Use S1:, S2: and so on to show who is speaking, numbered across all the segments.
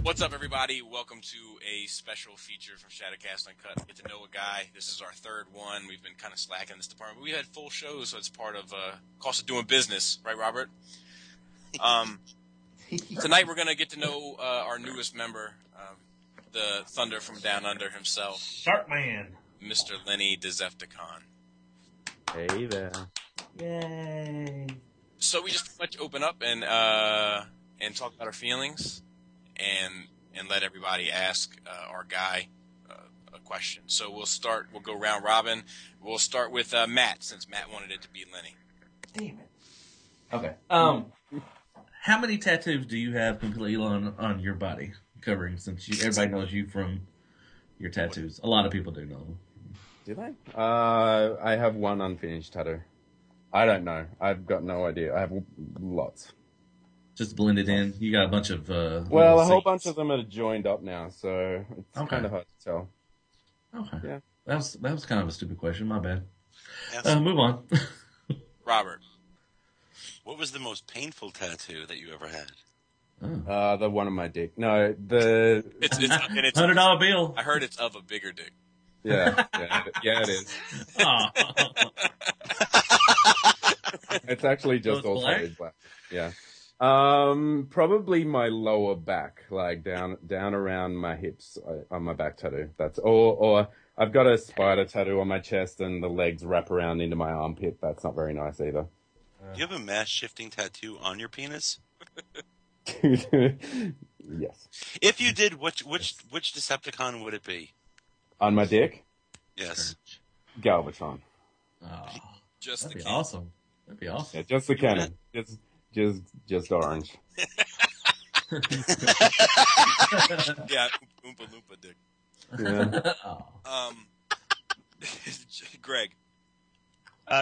S1: What's up, everybody? Welcome to a special feature from Shadowcast Uncut. Get to know a guy. This is our third one. We've been kind of slacking in this department. We had full shows, so it's part of cost of doing business, right, Robert? Tonight we're going to get to know our newest member, the Thunder from Down Under himself,
S2: Sharkman,
S1: Mr. Lenny Dezefticon.
S3: Hey there.
S2: yay!
S1: So we just pretty much open up and talk about our feelings and let everybody ask our guy a question. So we'll go round robin. We'll start with Matt, since Matt wanted it to be Lenny.
S2: Damn it. Okay. How many tattoos do you have completely on your body, covering, since everybody knows you from your tattoos? A lot of people do know.
S3: Do they? I have one unfinished tattoo. I don't know. I've got no idea. I have lots.
S2: Just blended in. You got a bunch of
S3: well, a whole bunch of them are joined up now, so it's kind of hard to tell.
S2: Okay.
S3: Yeah.
S2: That was kind of a stupid question. My bad.
S4: Yes.
S2: Move on.
S1: Robert.
S4: What was the most painful tattoo that you ever had?
S3: The one on my dick. No,
S1: It's
S2: $100 bill.
S1: I heard it's of a bigger dick.
S3: yeah, it is. It's actually just all black. Yeah. Probably my lower back, like down around my hips on my back tattoo. That's or I've got a spider tattoo on my chest and the legs wrap around into my armpit. That's not very nice either.
S4: Do you have a mass shifting tattoo on your penis?
S3: Yes.
S4: If you did, which Decepticon would it be?
S3: On my dick?
S4: Yes.
S3: Galvatron.
S2: Oh,
S1: Just
S2: that'd
S1: the
S2: be
S1: king.
S2: awesome. That'd be awesome.
S3: Yeah, just the cannon. Just orange.
S1: Yeah, Oompa Loompa dick.
S3: Yeah.
S2: Oh.
S1: Greg.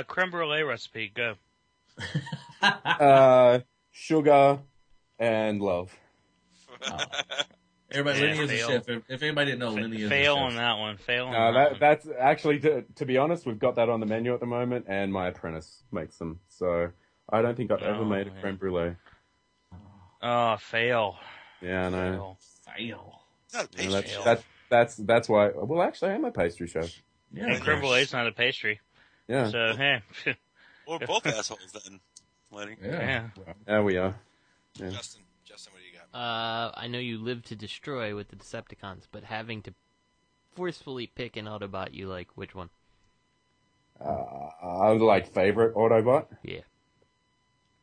S5: Creme brulee recipe, go.
S3: Sugar and love.
S2: Oh. Everybody,
S5: Yeah,
S2: Lenny is
S5: fail.
S2: a chef. If anybody didn't know, Lenny is
S5: Fail
S2: a
S5: on
S2: chef.
S5: that one. Fail on
S3: No,
S5: that one.
S3: that's actually, to be honest, we've got that on the menu at the moment, and my apprentice makes them. So I don't think I've ever made a
S5: yeah.
S3: creme brulee.
S5: Oh, fail.
S3: Yeah, I know.
S2: Fail.
S4: It's not a
S3: Yeah,
S4: pastry.
S3: that's why. Well, actually, I am a pastry chef.
S2: Yeah.
S5: And creme brulee is not a pastry.
S3: Yeah,
S5: So, hey.
S4: Or both assholes then, Lenny.
S2: Yeah.
S3: there we are. Yeah.
S1: Justin, what do you got?
S6: I know you live to destroy with the Decepticons, but having to forcefully pick an Autobot you like, which one?
S3: I would like favorite Autobot.
S6: Yeah.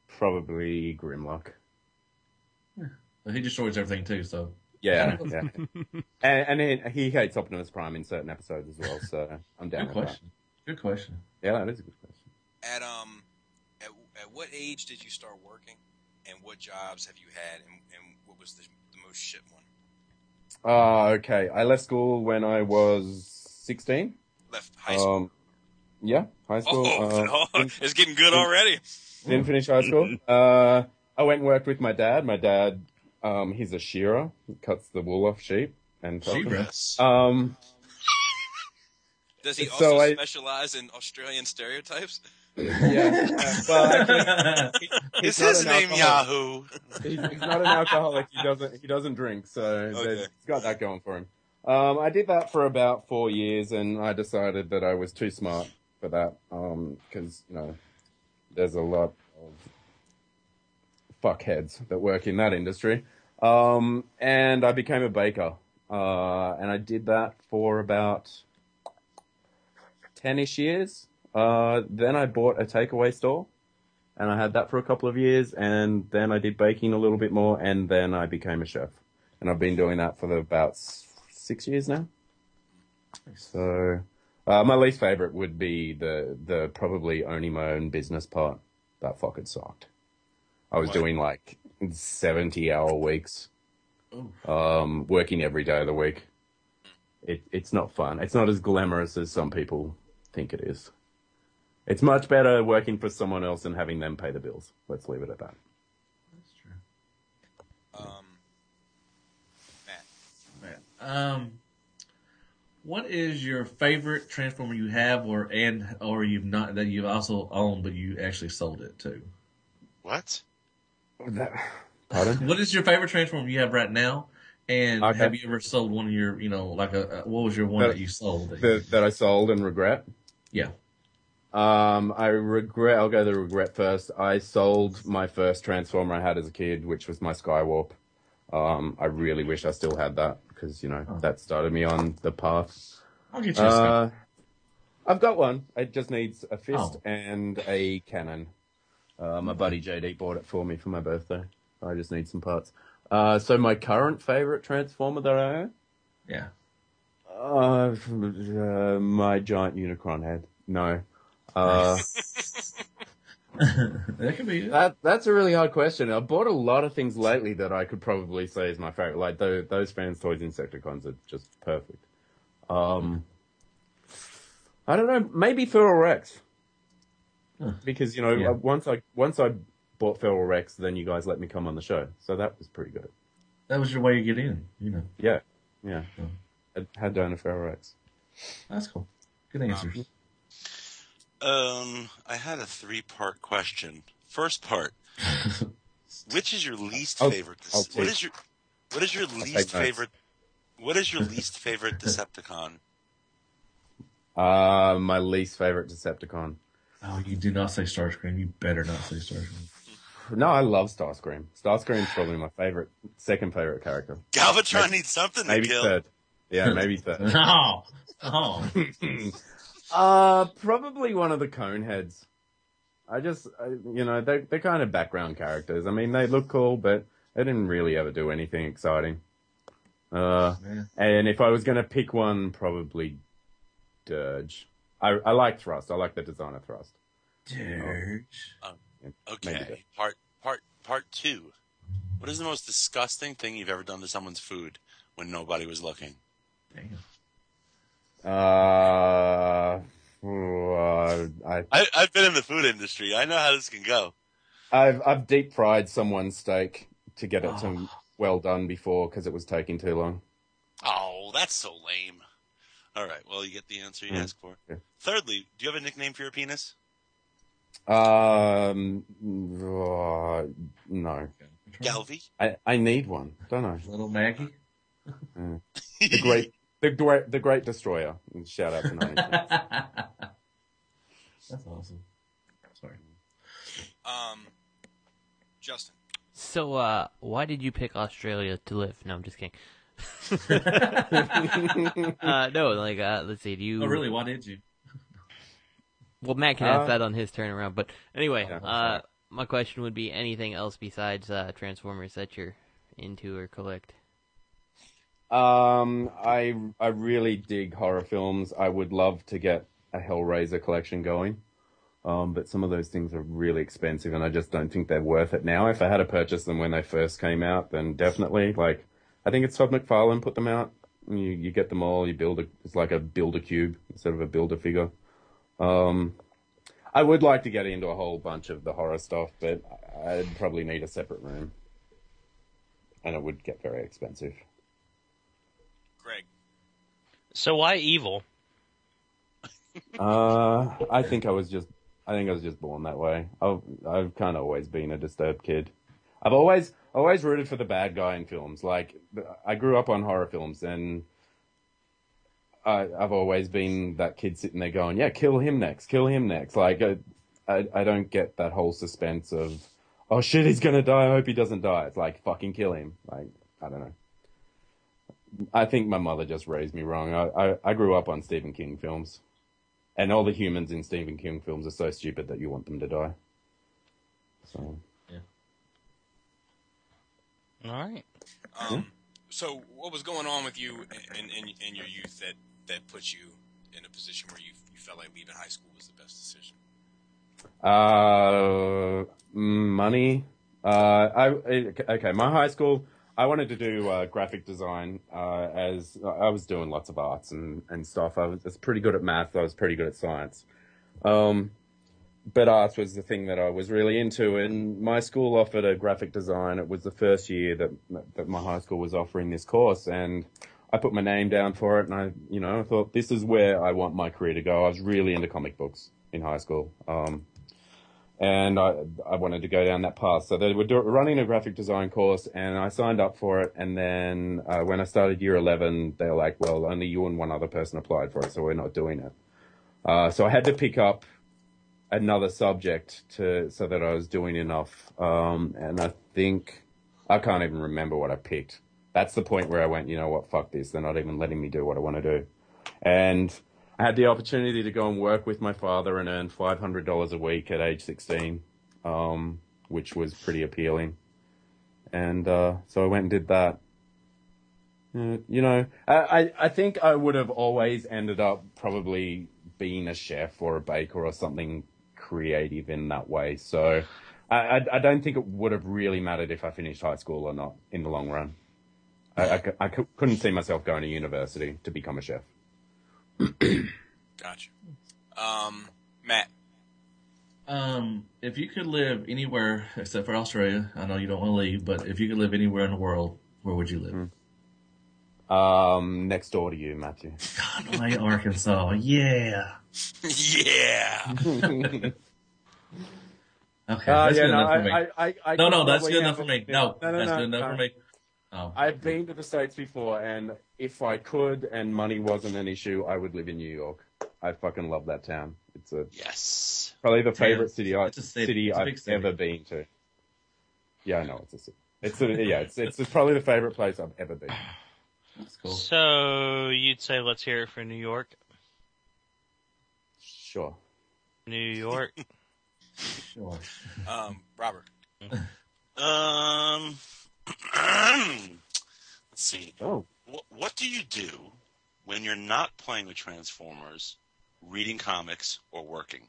S3: Probably Grimlock.
S2: He destroys everything too, so.
S3: Yeah, yeah. and he hates Optimus Prime in certain episodes as well, so I'm down
S2: Good
S3: with
S2: question. Good question.
S3: that. Yeah, that is a good question.
S1: At what age did you start working, and what jobs have you had, and what was the most shit one?
S3: Okay. I left school when I was 16.
S1: Left high school.
S3: Yeah, high school.
S1: It's getting good already.
S3: Didn't finish high school. I went and worked with my dad. My dad, he's a shearer. He cuts the wool off sheep and sells them.
S4: Yes.
S1: Does he
S3: So
S1: also
S3: I-
S1: specialize in Australian stereotypes?
S3: Yeah. Well, actually,
S4: Is
S3: he's not
S4: his
S3: an
S4: name
S3: alcoholic.
S4: Yahoo?
S3: He's not an alcoholic. He doesn't drink, so
S1: Okay.
S3: he's got that going for him. I did that for about 4 years, and I decided that I was too smart for that, because there's a lot of fuckheads that work in that industry. And I became a baker, and I did that for about 10-ish years. Then I bought a takeaway store, and I had that for a couple of years, and then I did baking a little bit more, and then I became a chef. And I've been doing that for about 6 years now. So, my least favorite would be the probably owning my own business part. That fucking sucked. I was doing like 70-hour weeks, working every day of the week. It's not fun. It's not as glamorous as some people think it is. It's much better working for someone else and having them pay the bills. Let's leave it at that.
S2: That's true.
S1: Matt.
S2: What is your favorite Transformer you have, or you've not, that you've also owned but you actually sold it to?
S4: What?
S3: Pardon?
S2: What is your favorite Transformer you have right now, And
S3: Okay.
S2: have you ever sold one of your, like what was your one that you sold?
S3: That I sold and regret?
S2: Yeah.
S3: I regret. I'll go the regret first. I sold my first Transformer I had as a kid, which was my Skywarp. I really wish I still had that because that started me on the path.
S2: I'll get you a Sky.
S3: I've got one. It just needs a fist
S2: Oh.
S3: and a cannon. My buddy JD bought it for me for my birthday. I just need some parts. So my current favorite Transformer that I own?
S2: Yeah.
S3: My giant Unicron head. No.
S2: That could be it.
S3: That's a really hard question. I bought a lot of things lately that I could probably say is my favorite. Like those Fans Toys Insecticons are just perfect. I don't know. Maybe Feral Rex. Because once I bought Feral Rex, then you guys let me come on the show, so that was pretty good.
S2: That was your way to get in,
S3: Yeah. I had to own a Feral Rex.
S2: That's cool. Good answers.
S4: I had a 3-part question. First part: which is your least favorite? What is your least favorite? What is your least favorite Decepticon?
S3: My least favorite Decepticon.
S2: Oh, you do not say Starscream. You better not say Starscream.
S3: No, I love Starscream. Starscream's probably my second favorite character.
S4: Galvatron needs something to kill.
S3: Third. Yeah, maybe third.
S2: No. Oh.
S3: Probably one of the Coneheads. They're kind of background characters. I mean, they look cool, but they didn't really ever do anything exciting. And if I was going to pick one, probably Dirge. I like Thrust. I like the design of Thrust.
S2: Dirge.
S4: Okay. Part 2. What is the most disgusting thing you've ever done to someone's food when nobody was looking?
S2: Damn.
S3: I've
S4: been in the food industry. I know how this can go.
S3: I've deep fried someone's steak to get it to well done before because it was taking too long.
S4: Oh, that's so lame. All right, well, you get the answer you asked for.
S3: Yeah.
S4: Thirdly, do you have a nickname for your penis?
S3: No.
S4: Galvy?
S3: I need one, don't I?
S2: Little Maggie.
S3: The Great Destroyer. Shout out to 90.
S2: That's awesome. Sorry.
S1: Justin.
S6: So, why did you pick Australia to live? No, I'm just kidding. Let's see. Do you?
S2: Oh, really? Why did you?
S6: Well, Matt can ask that on his turnaround. But anyway,
S3: Yeah,
S6: my question would be anything else besides Transformers that you're into or collect?
S3: I really dig horror films. I would love to get a Hellraiser collection going. But some of those things are really expensive, and I just don't think they're worth it now. If I had to purchase them when they first came out, then definitely. Like, I think it's Todd McFarlane put them out. You get them all. It's like a Build-A-Cube instead of a Build-A-Figure. I would like to get into a whole bunch of the horror stuff, but I'd probably need a separate room, and it would get very expensive.
S1: Greg.
S5: So why evil?
S3: I think I was just born that way. I've kind of always been a disturbed kid. I've always rooted for the bad guy in films. Like, I grew up on horror films, and I've always been that kid sitting there going, "Yeah, kill him next, kill him next." Like, I don't get that whole suspense of, "Oh shit, he's gonna die. I hope he doesn't die." It's like, fucking kill him. Like, I don't know. I think my mother just raised me wrong. I grew up on Stephen King films. And all the humans in Stephen King films are so stupid that you want them to die. So,
S2: yeah.
S5: All right.
S1: So what was going on with you in your youth that put you in a position where you felt like leaving high school was the best decision?
S3: Money. Okay, my high school, I wanted to do graphic design as I was doing lots of arts and stuff. I was pretty good at math. I was pretty good at science. But arts was the thing that I was really into. And my school offered a graphic design. It was the first year that my high school was offering this course. And I put my name down for it. And I thought, this is where I want my career to go. I was really into comic books in high school. and I wanted to go down that path. So they were running a graphic design course, and I signed up for it. And then when I started year 11, they were like, well, only you and one other person applied for it, so we're not doing it. So I had to pick up another subject so that I was doing enough. And I think, I can't even remember what I picked. That's the point where I went, you know what, fuck this. They're not even letting me do what I want to do. And I had the opportunity to go and work with my father and earn $500 a week at age 16, which was pretty appealing. And so I went and did that. You know, I think I would have always ended up probably being a chef or a baker or something creative in that way. So I don't think it would have really mattered if I finished high school or not in the long run. I couldn't see myself going to university to become a chef.
S1: Gotcha. Matt.
S2: If you could live anywhere except for Australia, I know you don't want to leave, but if you could live anywhere in the world, where would you live?
S3: Next door to you, Matthew.
S2: God, my Arkansas, yeah.
S1: Yeah.
S2: Okay, that's good enough for me.
S3: No,
S2: that's good enough for me. No, that's good enough for me. Oh.
S3: I've been to the States before, and if I could and money wasn't an issue, I would live in New York. I fucking love that town. It's probably the favorite city I've ever been to. Yeah, I know it's a city. It's probably the favorite place I've ever been.
S2: That's cool.
S5: So you'd say let's hear it for New York?
S3: Sure.
S5: New York.
S2: Sure.
S1: Robert.
S4: Let's see.
S3: Oh.
S4: What do you do when you're not playing with Transformers, reading comics, or working?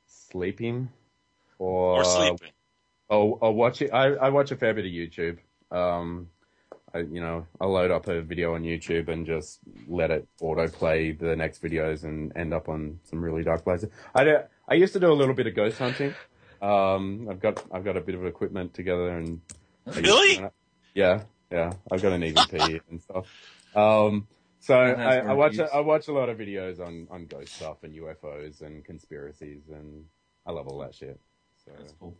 S3: Sleeping. Or
S4: sleeping.
S3: Or watching. I watch a fair bit of YouTube. I'll load up a video on YouTube and just let it autoplay the next videos and end up on some really dark places. I used to do a little bit of ghost hunting. I've got a bit of equipment together and
S4: really?
S3: Yeah. I've got an EVP and stuff. So I watch a lot of videos on ghost stuff and UFOs and conspiracies, and I love all that shit. So
S2: that's cool.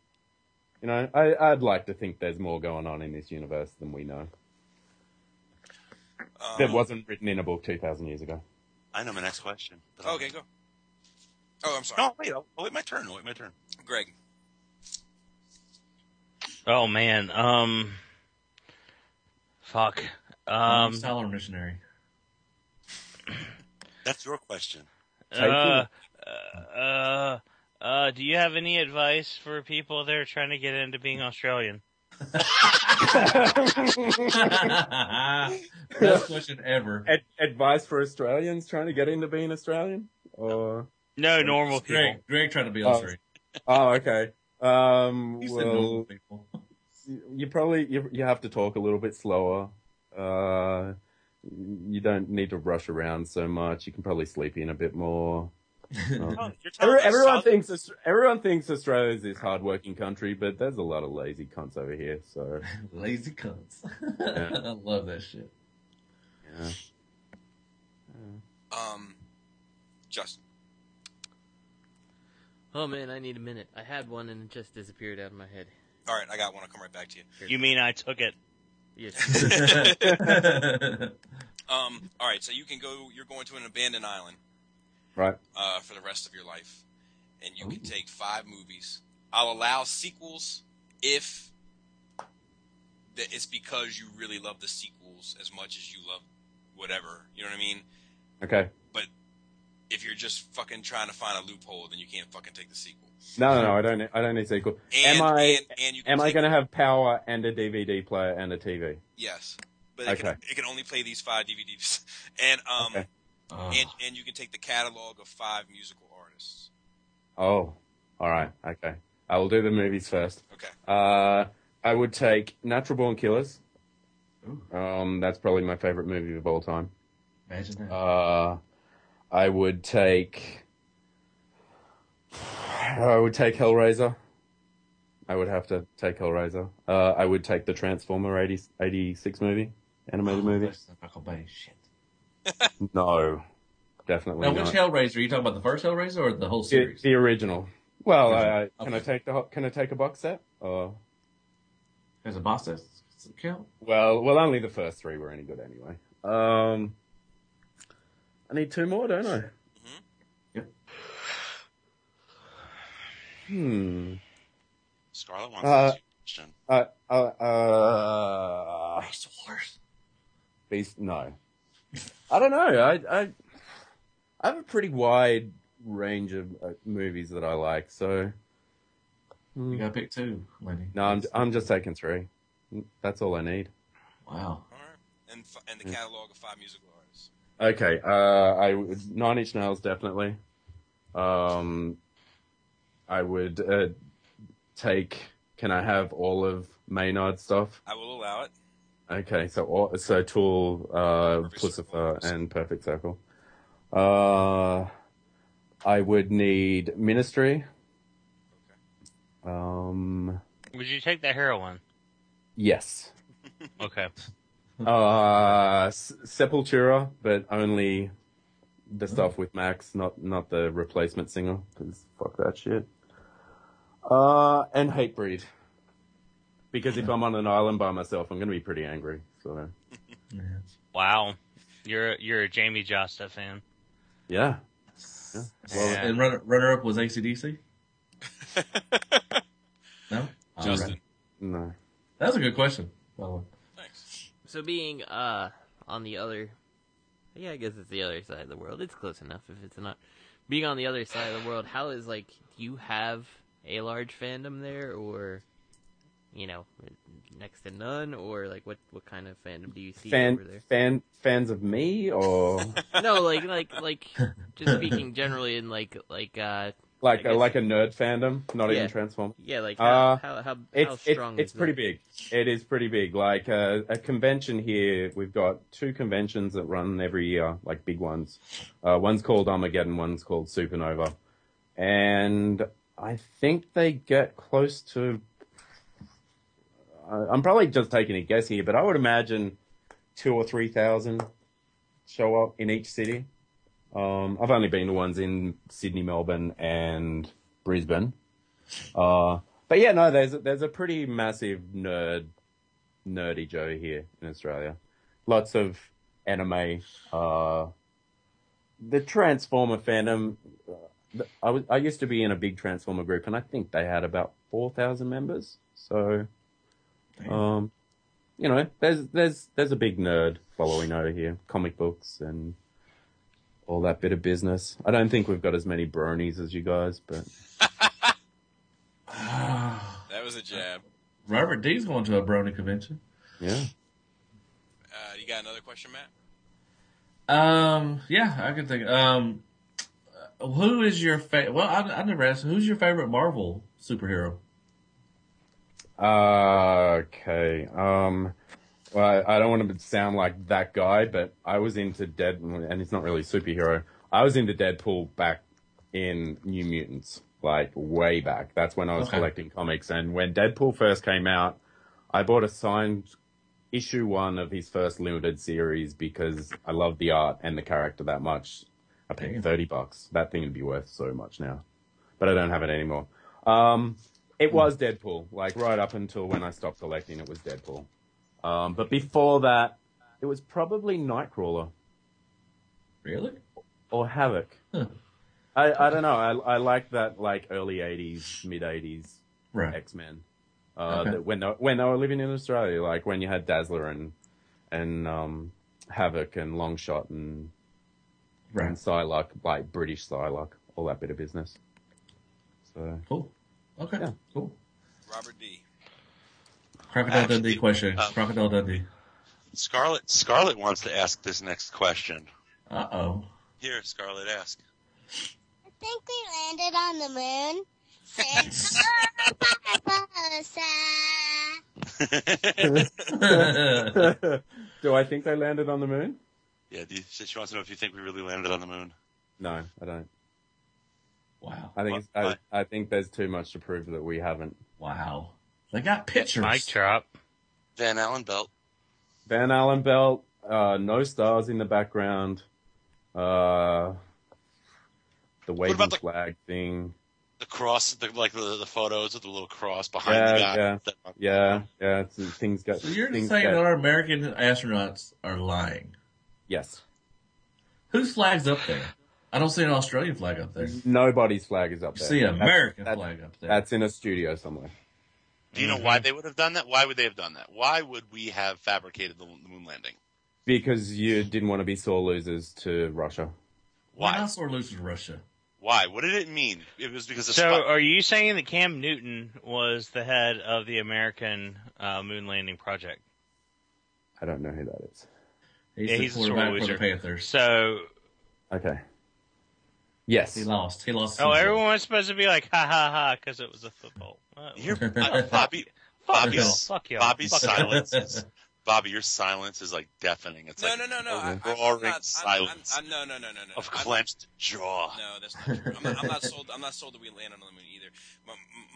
S3: You know, I'd like to think there's more going on in this universe than we know. That wasn't written in a book 2,000 years ago.
S4: I know my next question.
S1: Okay, go. Oh, I'm sorry.
S4: No, wait. I'll wait my turn.
S1: Greg.
S5: Oh man. Fuck.
S2: Solar missionary.
S4: That's your question.
S5: Do you have any advice for people that are trying to get into being Australian?
S2: Best question ever.
S3: Advice for Australians trying to get into being Australian? Or
S5: no, normal people.
S2: Greg trying to be Australian.
S3: Oh, okay.
S2: You said normal people.
S3: You have to talk a little bit slower. You don't need to rush around so much. You can probably sleep in a bit more. Everyone thinks Australia is this hard-working country, but there's a lot of lazy cunts over here. So
S2: lazy cunts.
S3: Yeah.
S2: I love that shit.
S3: Yeah.
S1: Justin.
S6: Oh man, I need a minute. I had one and it just disappeared out of my head.
S1: All right, I got one. I'll come right back to you.
S5: You mean I took it?
S6: Yes.
S1: All right, so you're going to an abandoned island.
S3: Right.
S1: For the rest of your life. And you can take 5 movies. I'll allow sequels if it's because you really love the sequels as much as you love whatever. You know what I mean?
S3: Okay.
S1: But if you're just fucking trying to find a loophole, then you can't fucking take the sequel.
S3: No, I don't need sequel. Am I going to have power and a DVD player and a TV?
S1: Yes. But it can only play these 5 DVDs. And
S3: okay.
S1: And you can take the catalog of 5 musical artists.
S3: Oh, all right. Okay. I will do the movies first.
S1: Okay.
S3: I would take Natural Born Killers.
S2: Ooh.
S3: That's probably my favorite movie of all time.
S2: Imagine that.
S3: I would take Hellraiser. I would have to take Hellraiser. I would take the Transformer 86 movie, animated movie.
S2: Shit.
S3: No. definitely
S2: Now,
S3: not.
S2: which Hellraiser? Are you talking about the first Hellraiser or the whole series?
S3: The original. Well,
S2: Okay.
S3: can I take a box set? Or
S2: There's a boss set count?
S3: well, only the first 3 were any good anyway. I need 2 more, don't I?
S2: Yep.
S4: Scarlett wants to ask you a question.
S2: Beast Wars.
S3: Beast? No. I don't know. I have a pretty wide range of movies that I like, so
S2: You gotta pick 2, Lenny.
S3: no, I'm just taking 3. That's all I need.
S2: Wow.
S1: All right. And the catalog of 5 musical artists.
S3: Okay. 9 Inch Nails definitely. I would take. Can I have all of Maynard's stuff?
S1: I will allow it.
S3: Okay, so Tool, Pussifer, and Perfect Circle. I would need Ministry.
S1: Okay.
S5: Would you take the heroin?
S3: Yes.
S5: Okay.
S3: Sepultura, but only the stuff with Max, not the replacement singer, because fuck that shit. And Hatebreed. Because if I'm on an island by myself, I'm going to be pretty angry. So,
S5: Wow, you're a Jamie Josta fan.
S3: yeah.
S2: Well, and runner up was AC/DC. No,
S1: Justin.
S2: Right.
S3: No.
S2: That was a good question. Well,
S1: Thanks.
S6: So being on the other, I guess it's the other side of the world. It's close enough if it's not. Being on the other side of the world, how is do you have a large fandom there, or next to none, or what kind of fandom do you see over there?
S3: Fans of me, or
S6: No, like just speaking generally in like
S3: a nerd fandom, not even Transformers.
S6: Yeah, how strong
S3: it's
S6: is
S3: pretty
S6: that?
S3: big. It is pretty big. Like a convention here, we've got 2 conventions that run every year, like big ones. One's called Armageddon, one's called Supernova, and I think they get close to. I'm probably just taking a guess here, but I would imagine 2,000 or 3,000 show up in each city. I've only been to ones in Sydney, Melbourne, and Brisbane. But yeah, no, there's a pretty massive nerdy Joe here in Australia. Lots of anime. The Transformer fandom. I used to be in a big Transformer group, and I think they had about 4,000 members. So, there's a big nerd following over here. Comic books and all that bit of business. I don't think we've got as many bronies as you guys, but
S1: That was a jab.
S2: Robert D's going to a Brony convention.
S3: yeah.
S1: You got another question, Matt?
S2: Yeah, I can think. Who is your favorite? Well, I never asked. Who's your favorite Marvel superhero?
S3: Okay. Well, I don't want to sound like that guy, but I was into and it's not really a superhero. I was into Deadpool back in New Mutants, like way back. That's when I was collecting comics. And when Deadpool first came out, I bought a signed issue 1 of his first limited series because I love the art and the character that much. I paid $30. That thing would be worth so much now, but I don't have it anymore. It was Deadpool, like right up until when I stopped collecting, it was Deadpool. But before that, it was probably Nightcrawler.
S2: Really?
S3: Or Havoc.
S2: Huh.
S3: I don't know. I like that like early 80s, mid 80s X-Men. When they were living in Australia, like when you had Dazzler and Havoc and Longshot and Psylocke, like British Psylocke, all that bit of business. So
S2: cool. Okay.
S3: Yeah.
S2: Cool.
S1: Robert D.
S2: Crocodile Dundee question. Crocodile Dundee.
S4: Scarlett wants to ask this next question.
S2: Uh-oh.
S4: Here, Scarlett, ask.
S7: I think we landed on the moon. Since
S3: Do I think they landed on the moon?
S4: Yeah, she wants to know if you think we really landed on the moon.
S3: No, I don't.
S2: Wow.
S3: I think there's too much to prove that we haven't.
S2: Wow. They got pictures.
S5: Mic drop.
S4: Van Allen belt.
S3: Van Allen belt, no stars in the background. The waving
S4: about the-
S3: flag thing.
S4: The cross, the photos of the little cross behind the guy.
S3: Yeah. Things got.
S2: So you're
S3: things
S2: saying
S3: got-
S2: that our American astronauts are lying?
S3: Yes.
S2: Whose flag's up there? I don't see an Australian flag up there.
S3: Nobody's flag is up
S2: I
S3: there.
S2: see an American flag up there.
S3: That's in a studio somewhere.
S4: Do you know why they would have done that? Why would they have done that? Why would we have fabricated the moon landing?
S3: Because you didn't want to be sore losers to Russia.
S2: Why not sore losers to Russia?
S4: Why? What did it mean? It was because of
S5: So, are you saying that Cam Newton was the head of the American moon landing project?
S3: I don't know who that is.
S2: He's the quarterback for the Panthers.
S5: So,
S3: okay. Yes.
S2: He lost.
S5: Oh, everyone was supposed to be like, ha ha ha, because it was a football.
S4: Bobby's silence. Bobby, your silence is like deafening. It's
S1: no.
S4: roaring silence.
S1: No.
S4: Of clenched jaw.
S1: No, that's not true. I'm not sold that we land on the moon either.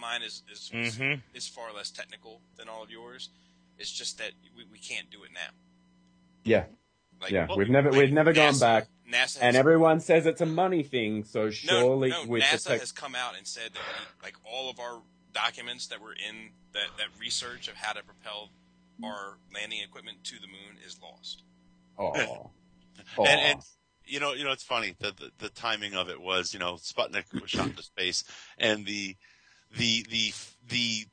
S1: Mine is far less technical than all of yours. It's just that we can't do it now.
S3: Yeah. We've never gone back.
S1: NASA
S3: and everyone says it's a money thing, so surely
S1: NASA has come out and said that all of our documents that were in that research of how to propel our landing equipment to the moon is lost.
S3: Oh.
S4: And you know it's funny the timing of it was, Sputnik was shot into space, and the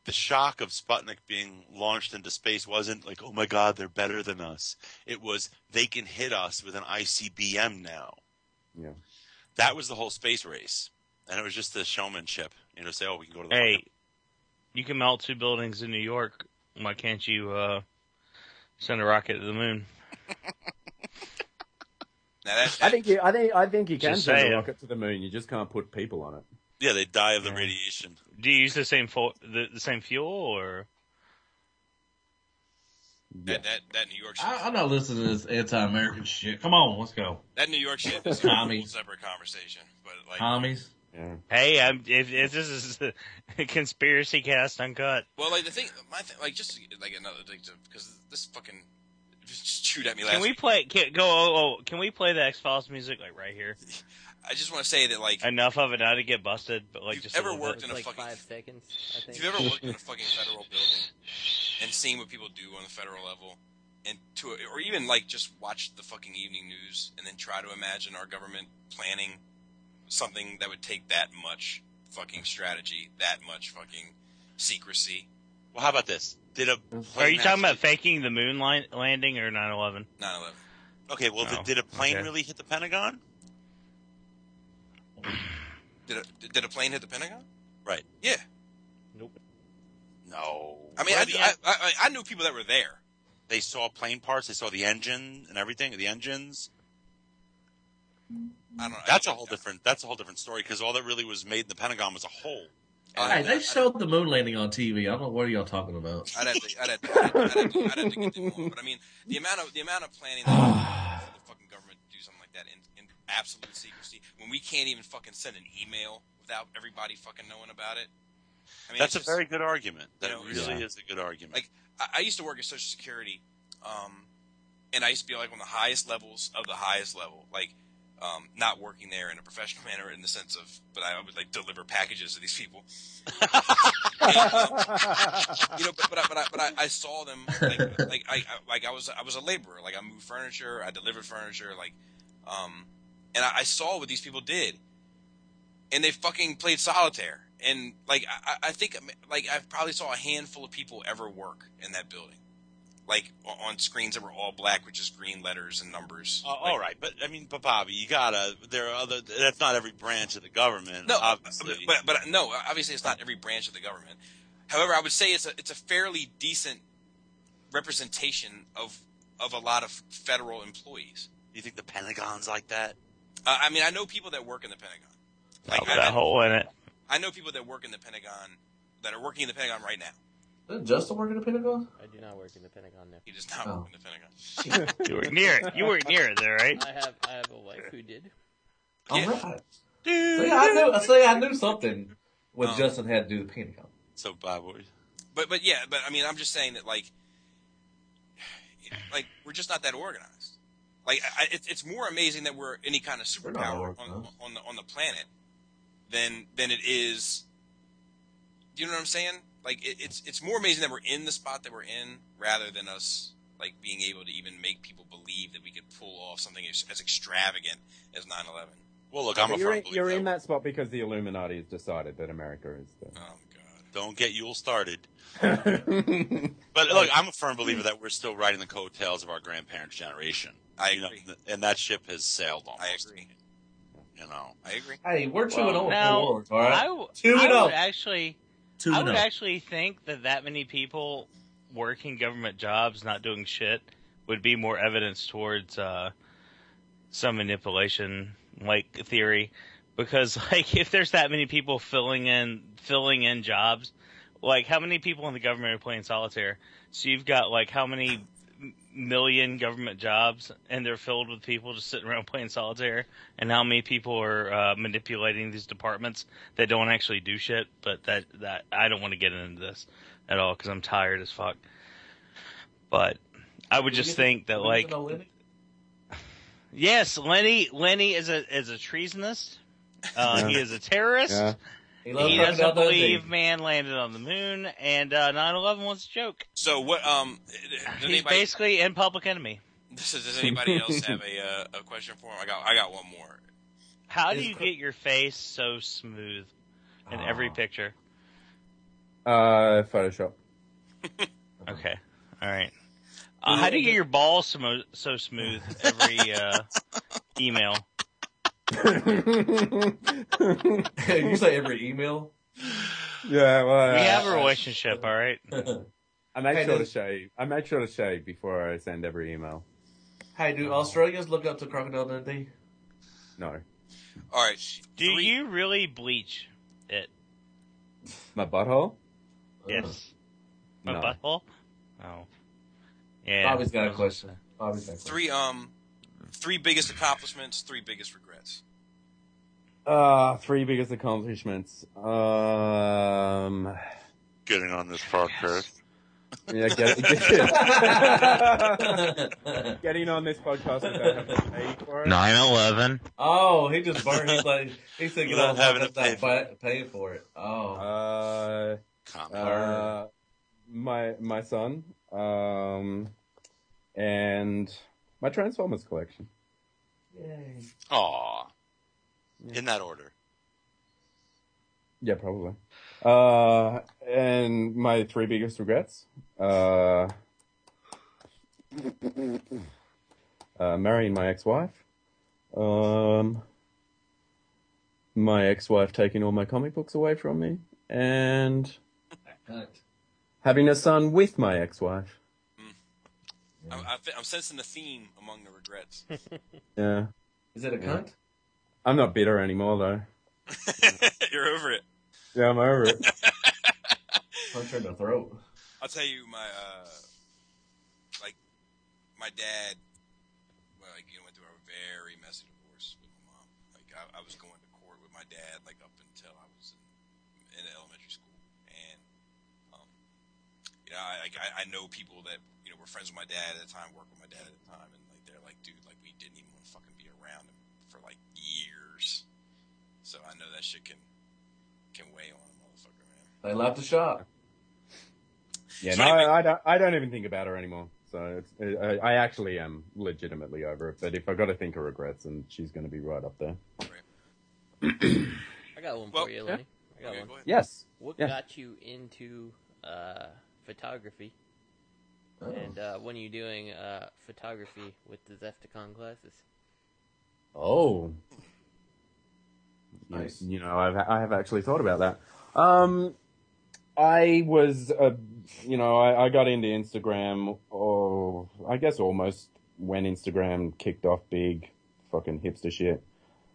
S4: shock of Sputnik being launched into space wasn't like, oh my God, they're better than us. It was, they can hit us with an ICBM now.
S3: Yeah.
S4: That was the whole space race. And it was just the showmanship. Say, oh, we can go to the
S5: Hey, you can melt 2 buildings in New York. Why can't you send a rocket to the moon?
S3: I think you can send a rocket to the moon. You just can't put people on it.
S4: Yeah, they die of the radiation.
S5: Do you use the same the same fuel, or
S1: that New York shit?
S2: I'm not listening to this anti-American shit. Come on, let's go.
S1: That New York shit is a whole separate conversation. But
S2: commies.
S3: Yeah.
S5: Hey, if this is a conspiracy cast uncut.
S1: Well, my thing, another thing, because this fucking just chewed at me last.
S5: Can we play? Can we play the X-Files music right here?
S1: I just want to say that
S5: enough of it now to get busted, but
S1: you've
S5: just
S1: ever worked in a fucking
S6: 5 seconds. I think.
S1: If you've ever worked in a fucking federal building and seen what people do on the federal level, or even just watch the fucking evening news and then try to imagine our government planning something that would take that much fucking strategy, that much fucking secrecy.
S4: Well, how about this?
S5: Are you talking about faking the moon landing or 9/11?
S1: 9/11.
S4: Okay, well, did a plane really hit the Pentagon?
S1: Did a plane hit the Pentagon?
S4: Right.
S1: Yeah.
S5: Nope.
S4: No.
S1: I mean, I knew people that were there.
S4: They saw plane parts. They saw the engine and everything. The engines.
S1: I don't know.
S4: That's a whole different story, because all that really was made in the Pentagon was a hole.
S2: Hey, they showed the moon landing on TV. I don't know what are y'all talking about.
S1: I'd have to get them on, but I mean the amount of planning that for the fucking government to do something like that in absolute secrecy when we can't even fucking send an email without everybody fucking knowing about it. I mean,
S4: that's a very good argument. That really is a good argument.
S1: Like I used to work at Social Security, and I used to be one of the highest levels of the highest level, not working there in a professional manner in the sense of, but I would deliver packages to these people. But I saw them I was a laborer. I moved furniture, I delivered furniture, and I saw what these people did, and they fucking played solitaire. And I think I probably saw a handful of people ever work in that building. On screens that were all black with just green letters and numbers.
S4: All right, but Bobby, there are other. That's not every branch of the government.
S1: No,
S4: obviously.
S1: but no, obviously it's not every branch of the government. However, I would say it's a fairly decent representation of a lot of federal employees.
S4: You think the Pentagon's like that?
S1: I mean, I know people that work in the Pentagon.
S5: That hole in it.
S1: I know people that work in the Pentagon that are working in the Pentagon right now.
S2: Does Justin work in the Pentagon?
S6: I do not work in the Pentagon now.
S1: He does not work in the Pentagon.
S5: You were near it. You were near it there, right?
S6: I have a wife who did.
S2: All right. I knew something when Justin had to do the Pentagon.
S4: So Bob,
S1: but I mean, I'm just saying that we're just not that organized. Like, it's more amazing that we're any kind of superpower on the planet than it is. Do you know what I'm saying? Like, it's more amazing that we're in the spot that we're in rather than us like being able to even make people believe that we could pull off something as extravagant as 9/11.
S4: Well, look, I'm a firm believer.
S3: You're in that spot because the Illuminati has decided that America is the.
S1: Oh God!
S4: Don't get Yule started. But look, I'm a firm believer that we're still riding the coattails of our grandparents' generation.
S1: I agree.
S4: And that ship has sailed almost.
S1: I agree. I agree.
S2: Hey, we're 2-0
S6: now,
S2: all right?
S6: I would actually think that many people working government jobs not doing shit would be more evidence towards some manipulation like theory, because like if there's that many people filling in jobs, like how many people in the government are playing solitaire? So you've got like how many million government jobs, and they're filled with people just sitting around playing solitaire, and how many people are manipulating these departments that don't actually do shit. But that I don't want to get into this at all because I'm tired as fuck. But I would just think that like, yes, Lenny is a treasonist. He is a terrorist.
S3: Yeah.
S6: He doesn't believe man landed on the moon, and 9/11 was a joke.
S1: So what?
S6: He's basically in Public Enemy.
S1: Does anybody else have a question for him? I got one more.
S6: How do you get your face so smooth in every picture?
S3: Photoshop.
S6: Okay, all right. How do you get your balls so smooth every email?
S2: You say every email?
S3: Yeah, well,
S6: we have a relationship, all right.
S3: I make sure to shave. I make sure to shave before I send every email.
S2: Hey, do Australians look up to Crocodile Dundee?
S3: No.
S1: All right.
S6: Do you really bleach it?
S3: My butthole?
S6: Yes. My
S3: No.
S6: butthole? Oh. Yeah.
S2: Bobby's got a question.
S1: Three biggest accomplishments, 3 biggest regrets.
S3: 3 biggest accomplishments.
S4: Getting on this podcast.
S3: Yeah, getting on this podcast without having to pay for it.
S5: 9/11.
S2: Oh, he just burned. He's thinking
S4: Without
S2: of
S4: having to
S2: paying for it. Oh.
S3: My son, and my Transformers collection.
S2: Yay.
S4: Aw. In that order.
S3: Yeah, probably. And my 3 biggest regrets. Marrying my ex-wife. My ex-wife taking all my comic books away from me. And having a son with my ex-wife.
S1: I'm sensing the theme among the regrets.
S3: Yeah.
S2: Is it a cunt?
S3: I'm not bitter anymore, though.
S1: You're over it.
S3: Yeah, I'm over it.
S2: Punch her in the throat.
S1: I'll tell you, my dad, went through a very messy divorce with my mom. Like, I was going to court with my dad, like, up until I was in elementary school. And, I know people that, were friends with my dad at the time, worked with my dad at the time, and, like, they're like, dude, like, we didn't even want to fucking be around him for, like, years. So I know that shit can weigh on a motherfucker, man.
S2: They left the shop.
S3: Yeah,
S1: So
S3: no, I don't even think about her anymore. So I actually am legitimately over it. But if I got to think of regrets, then she's going to be right up there.
S6: I got one for you, Lenny. I got one.
S1: Go ahead.
S3: Yes.
S6: What
S3: Yeah.
S6: got you into photography?
S2: Oh.
S6: And when are you doing photography with the Dezefticon classes?
S3: Oh.
S2: Nice.
S3: I have actually thought about that. I was, I got into Instagram, I guess almost when Instagram kicked off big, fucking hipster shit.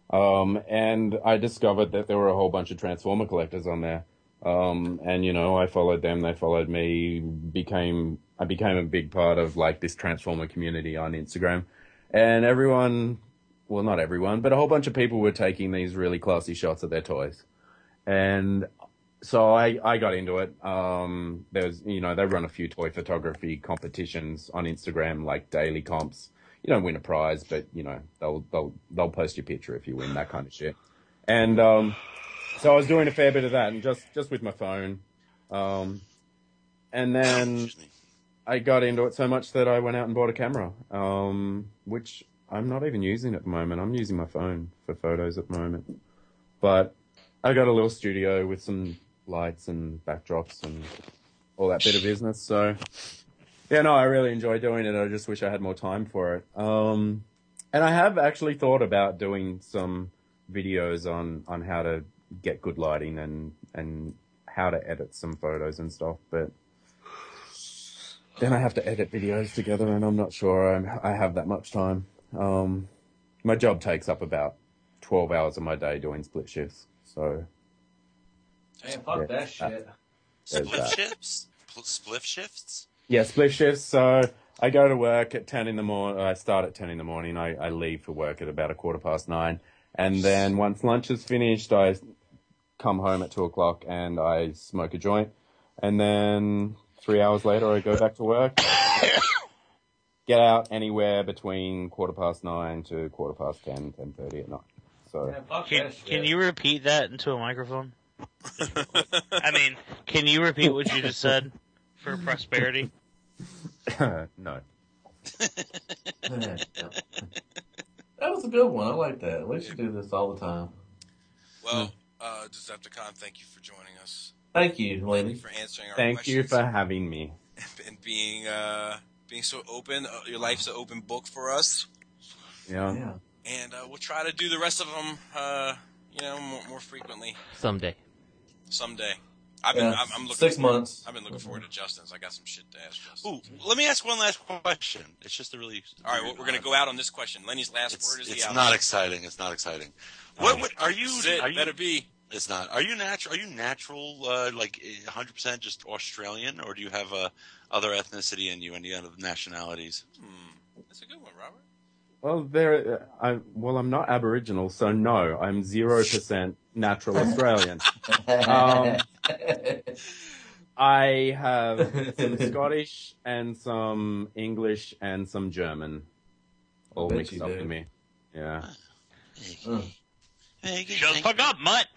S3: And I discovered that there were a whole bunch of Transformer collectors on there. And I followed them, they followed me, I became a big part of like this Transformer community on Instagram. And everyone, well, not everyone, but a whole bunch of people were taking these really classy shots of their toys. And so I got into it. There's, they run a few toy photography competitions on Instagram, like daily comps. you don't win a prize, but they'll post your picture if you win, that kind of shit. And so I was doing a fair bit of that, and just with my phone. And then I got into it so much that I went out and bought a camera, which I'm not even using at the moment. I'm using my phone for photos at the moment. But I got a little studio with some lights and backdrops and all that bit of business. So, yeah, no, I really enjoy doing it. I just wish I had more time for it. And I have actually thought about doing some videos on how to get good lighting and how to edit some photos and stuff. But then I have to edit videos together, and I'm not sure I have that much time. My job takes up about 12 hours of my day doing split shifts. So,
S2: man, fuck that shit.
S4: Split shifts? Split shifts?
S3: Yeah, split shifts. So I go to work at 10 in the morning. I start at 10 in the morning. I leave for work at about 9:15. And then once lunch is finished, I come home at 2:00 and I smoke a joint. And then 3 hours later, I go back to work. Get out anywhere between 9:15 to 10:10, 10:30 at night. So,
S5: can you repeat that into a microphone? I mean, can you repeat what you just said for prosperity?
S3: No.
S2: That was a good one. I like that. We should do this all the time.
S1: Well, Dezefticon, thank you for joining us.
S2: Thank you, Lenny.
S1: For answering our
S3: Thank
S1: questions.
S3: you for having me.
S1: And being so open. Your life's an open book for us.
S3: Yeah.
S1: And we'll try to do the rest of them, more frequently.
S6: Someday.
S1: I'm looking
S2: 6 months.
S1: I've been looking forward to Justin's. I got some shit to ask Justin.
S4: Ooh, let me ask one last question. It's just a really...
S1: All right, we're going to go out on this question. Lenny's last word is the
S4: It's
S1: outro.
S4: not exciting. It's not exciting. What are you...
S1: Better be.
S4: It's not. Are you natural, like 100% just Australian, or do you have other ethnicity in you, any other nationalities?
S1: That's a good one, Robert.
S3: Well, I'm not Aboriginal, so no, I'm 0% natural Australian. I have some Scottish and some English and some German all mixed up in me. Yeah.
S5: Shut the fuck up, mutt!